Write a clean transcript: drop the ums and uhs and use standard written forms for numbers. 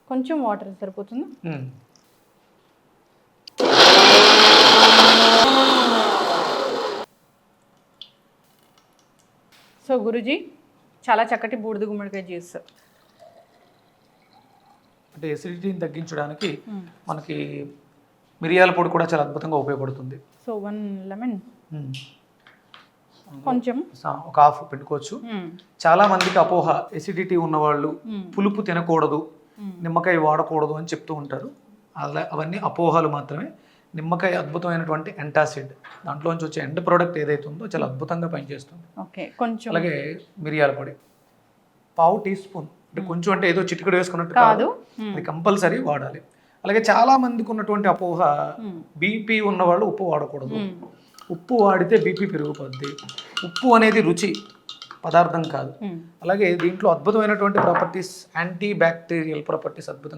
కొంచెం వాటర్ సరిపోతుంది. సో గురుజీ చాలా చక్కటి బూడిద గుమ్మడికాయ జ్యూస్. అంటే ఎసిడిటీని తగ్గించడానికి మనకి మిరియాల పొడి కూడా చాలా అద్భుతంగా ఉపయోగపడుతుంది. సో 1 లెమన్ కొంచెం ఒక హాఫ్ పెట్టుకోవచ్చు. చాలా మందికి అపోహ, ఎసిడిటీ ఉన్నవాళ్ళు పులుపు తినకూడదు, నిమ్మకాయ వాడకూడదు అని చెప్తూ ఉంటారు. అవన్నీ అపోహలు మాత్రమే. నిమ్మకాయ అద్భుతమైనటువంటి యాంటాసిడ్, దాంట్లోంచి వచ్చే ఎండ్ ప్రోడక్ట్ ఏదైతే ఉందో చాలా అద్భుతంగా పనిచేస్తుంది. ఓకే కొంచెం. అలాగే మిరియాల పొడి 1/2 టీ స్పూన్, అంటే కొంచెం అంటే ఏదో చిటికెడు వేసుకున్నట్టు కాదు, అది కంపల్సరీ వాడాలి. అలాగే చాలా మందికి ఉన్నటువంటి అపోహ, బీపీ ఉన్నవాళ్ళు ఉప్పు వాడకూడదు, ఉప్పు వాడితే బీపీ పెరిగిపోద్ది. ఉప్పు అనేది రుచి పదార్థం కాదు. అలాగే దీంట్లో అద్భుతమైనటువంటి ప్రాపర్టీస్, యాంటీ బ్యాక్టీరియల్ ప్రాపర్టీస్ అద్భుతంగా